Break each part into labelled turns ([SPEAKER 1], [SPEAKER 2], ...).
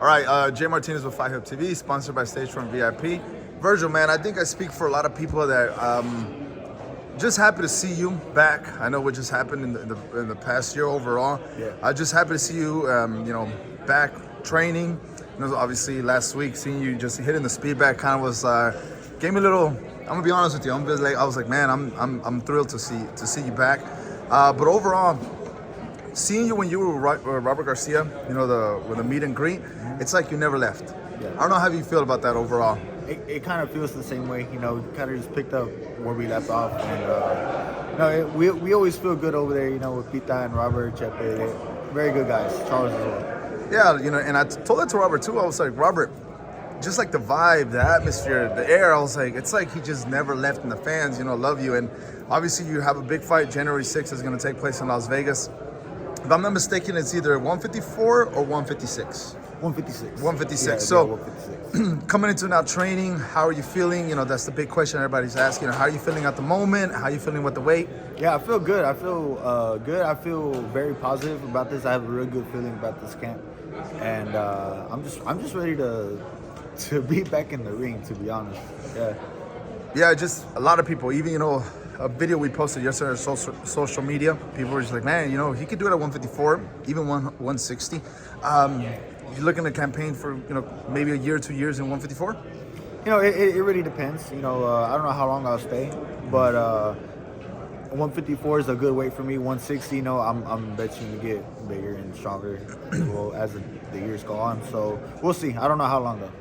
[SPEAKER 1] All right, Jay Martinez with Fight Hub TV, sponsored by stagefront.vip. Vergil, man, I think I speak for a lot of people that just happy to see you back. I know what just happened in the past year overall.
[SPEAKER 2] Yeah.
[SPEAKER 1] I just happy to see you, back training. Obviously last week seeing you just hitting the speed back kind of was gave me a little. I'm gonna be honest with you. I was like, man, I'm thrilled to see you back. But overall, seeing you when you were Robert Garcia, with the meet and greet, it's like you never left.
[SPEAKER 2] Yeah.
[SPEAKER 1] I don't know how you feel about that overall.
[SPEAKER 2] It kind of feels the same way, kind of just picked up where we left off. And, we always feel good over there, with Pita and Robert, Chepe. They're very good guys, Charles as well.
[SPEAKER 1] Yeah, and I told that to Robert too. I was like, Robert, just like the vibe, the atmosphere, the air, I was like, it's like he just never left, and the fans, love you. And obviously you have a big fight. January 6th is going to take place in Las Vegas. If I'm not mistaken, it's either 154 or 156.
[SPEAKER 2] 156.
[SPEAKER 1] 156.
[SPEAKER 2] Yeah,
[SPEAKER 1] So
[SPEAKER 2] 156.
[SPEAKER 1] Coming into now training, how are you feeling? That's the big question everybody's asking. How are you feeling at the moment? How are you feeling with the weight?
[SPEAKER 2] Yeah, I feel good. I feel good. I feel very positive about this. I have a real good feeling about this camp, and I'm just ready to be back in the ring. To be honest,
[SPEAKER 1] Yeah, just a lot of people. Even a video we posted yesterday on social media, people were just like, man, he could do it at 154, even 160. You looking to campaign for maybe a year or 2 years in 154?
[SPEAKER 2] It really depends. I don't know how long I'll stay, but 154 is a good weight for me. 160, I'm betting to get bigger and stronger as the years go on. So we'll see. I don't know how long though.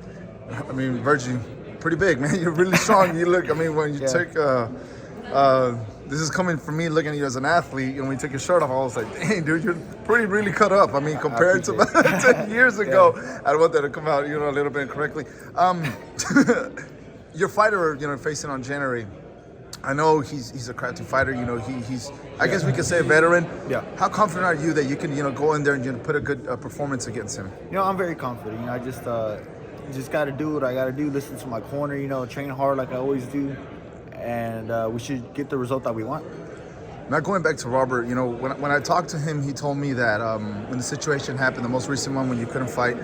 [SPEAKER 1] I mean, Vergil, pretty big, man. You're really strong. You look. I mean, when you take this is coming from me looking at you as an athlete, and when you took your shirt off, I was like, dang, dude, you're really cut up. I mean, compared to about 10 years ago, I don't want that to come out, a little bit incorrectly. Your fighter, facing on January, I know he's a crafty fighter. He's I guess we could say a veteran.
[SPEAKER 2] Yeah.
[SPEAKER 1] How confident are you that you can, go in there and put a good performance against him?
[SPEAKER 2] I'm very confident. I just got to do what I got to do. Listen to my corner. Train hard like I always do. And we should get the result that we want.
[SPEAKER 1] Now going back to Robert, when I talked to him, he told me that when the situation happened, the most recent one when you couldn't fight,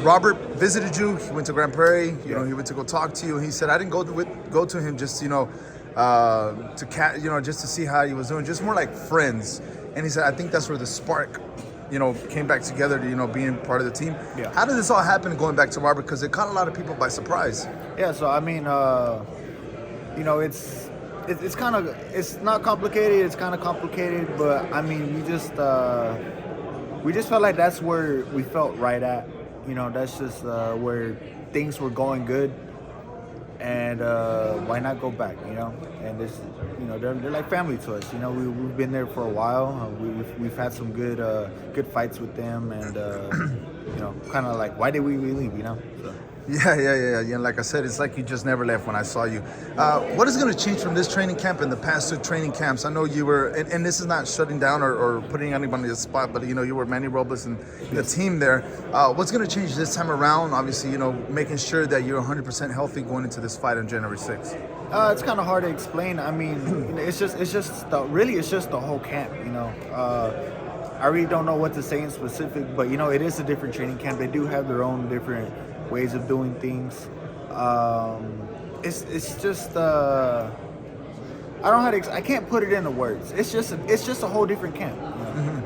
[SPEAKER 1] Robert visited you. He went to Grand Prairie. He went to go talk to you. He said, I didn't go to him just just to see how he was doing, just more like friends. And he said, I think that's where the spark came back together to being part of the team.
[SPEAKER 2] Yeah.
[SPEAKER 1] How did this all happen going back to Robert? Because it caught a lot of people by surprise.
[SPEAKER 2] Yeah. So I mean. It's kind of, it's not complicated. It's kind of complicated, but I mean, we just felt like that's where we felt right at. That's just where things were going good, and why not go back? And this, they're like family to us. We've been there for a while. We've had some good fights with them, and kind of like, why did we leave? So.
[SPEAKER 1] Yeah. And like I said, it's like you just never left when I saw you. What is going to change from this training camp and the past two training camps? I know you were, and this is not shutting down or putting anybody in the spot, but you were Manny Robles and the team there. What's going to change this time around? Obviously, making sure that you're 100% healthy going into this fight on January 6th.
[SPEAKER 2] It's kind of hard to explain. I mean, it's just the whole camp. I really don't know what to say in specific, but it is a different training camp. They do have their own different ways of doing things. It's just I don't know how to. I can't put it into words. It's just a whole different camp.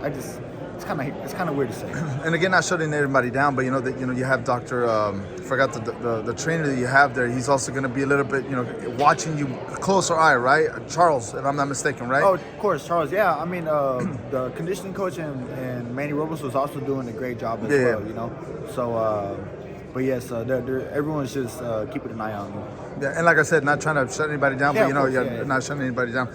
[SPEAKER 2] It's kind of weird to say.
[SPEAKER 1] And again, not shutting everybody down, but you have Dr. Forgot the trainer that you have there. He's also going to be a little bit watching you closer eye, right? Charles, if I'm not mistaken, right?
[SPEAKER 2] Oh, of course, Charles. Yeah, I mean the conditioning coach and Manny Robles was also doing a great job as well. So. But yes, everyone's just keeping an eye on me.
[SPEAKER 1] Yeah, and like I said, not trying to shut anybody down, but you're not shutting anybody down.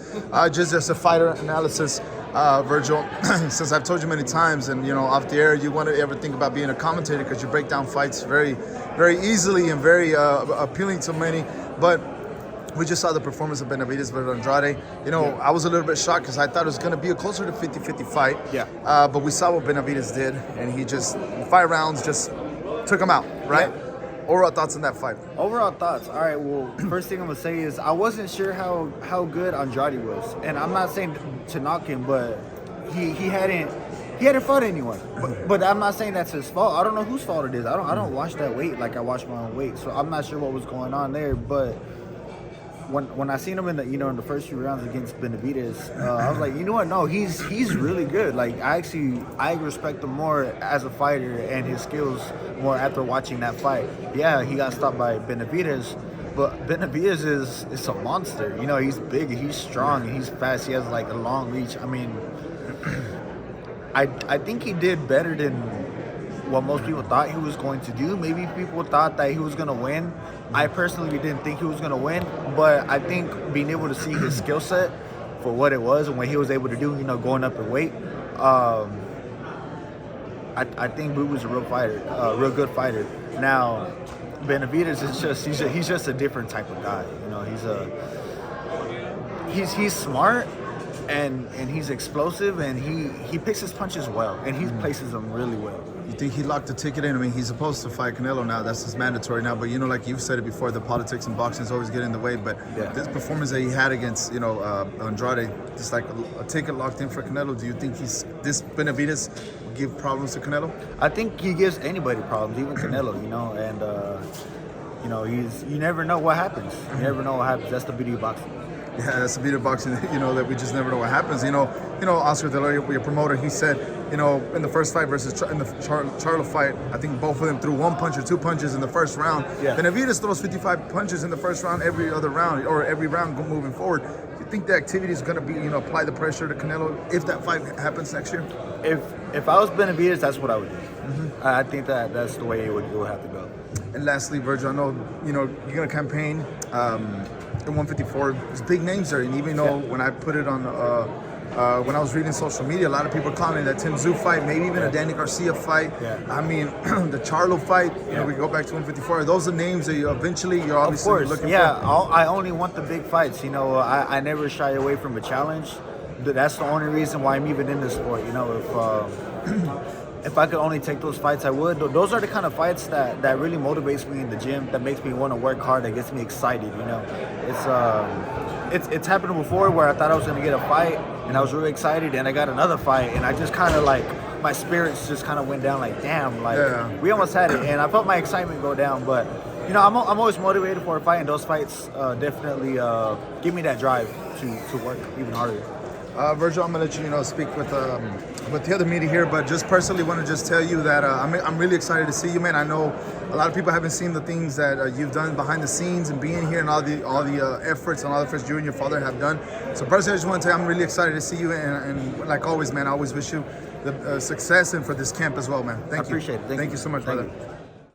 [SPEAKER 1] Just as a fighter analysis, Vergil, since I've told you many times, and off the air, you want to ever think about being a commentator because you break down fights very, very easily and very appealing to many. But we just saw the performance of Benavidez versus Andrade. I was a little bit shocked because I thought it was going to be a closer to 50-50 fight.
[SPEAKER 2] Yeah.
[SPEAKER 1] But we saw what Benavidez did, and he just 5 rounds just took him out, right? Yeah. Overall thoughts on that fight?
[SPEAKER 2] Overall thoughts. All right. Well, first thing I'm gonna say is I wasn't sure how good Andrade was, and I'm not saying to knock him, but he hadn't He hadn't fought anyone, but I'm not saying that's his fault. I don't know whose fault it is. I don't watch that weight like I watch my own weight, so I'm not sure what was going on there. But when I seen him in the in the first few rounds against Benavidez, I was like, you know what? No, he's really good. Like I respect him more as a fighter and his skills more after watching that fight. Yeah, he got stopped by Benavidez. But Benavidez is a monster. He's big, he's strong, he's fast. He has like a long reach. I mean, I think he did better than what most people thought he was going to do. Maybe people thought that he was going to win. I personally didn't think he was going to win, but I think being able to see his skill set for what it was and what he was able to do, going up in weight, I think Boo was a real fighter, a real good fighter. Now, Benavidez is he's just a different type of guy. He's smart and he's explosive and he picks his punches well and he places them really well.
[SPEAKER 1] You think he locked the ticket in? I mean, he's supposed to fight Canelo now. That's his mandatory now. But like you've said it before, the politics in boxing is always getting in the way. But this performance that he had against Andrade, just like a ticket locked in for Canelo. Do you think this Benavidez will give problems to Canelo?
[SPEAKER 2] I think he gives anybody problems, even Canelo. And you never know what happens. You never know what happens. That's the beauty of boxing.
[SPEAKER 1] Yeah, that's the beauty of boxing, that we just never know what happens. Oscar De La Hoya, your promoter, he said, in the first fight versus in the Charlo fight, I think both of them threw one punch or two punches in the first round.
[SPEAKER 2] Yeah.
[SPEAKER 1] Benavidez throws 55 punches in the first round every other round, or every round moving forward. Do you think the activity is going to be, apply the pressure to Canelo if that fight happens next year?
[SPEAKER 2] If I was Benavidez, that's what I would do. Mm-hmm. I think that's the way it would have to go.
[SPEAKER 1] And lastly, Vergil, I know, you're going to campaign in 154. There's big names there. And even though when I put it on, when I was reading social media, a lot of people are commenting that Tim Tszyu fight, maybe even a Danny Garcia fight. Yeah. I mean, the Charlo fight, we go back to 154. Those are names that you're obviously looking for.
[SPEAKER 2] Yeah, I only want the big fights. I never shy away from a challenge. That's the only reason why I'm even in this sport. If I could only take those fights, I would. Those are the kind of fights that really motivates me in the gym, that makes me want to work hard, that gets me excited, It's happened before where I thought I was going to get a fight, and I was really excited, and I got another fight, and I just kind of my spirits just kind of went down damn, we almost had it, and I felt my excitement go down, but, I'm always motivated for a fight, and those fights definitely give me that drive to work even harder.
[SPEAKER 1] Vergil, I'm gonna let you speak with the other media here, but just personally want to just tell you that I'm really excited to see you, man. I know a lot of people haven't seen the things that you've done behind the scenes and being here, and all the efforts and all the efforts you and your father have done. So personally, I just want to tell you I'm really excited to see you, and like always, man, I always wish you the success and for this camp as well, man. Thank you.
[SPEAKER 2] I appreciate it.
[SPEAKER 1] Thank you so much, brother.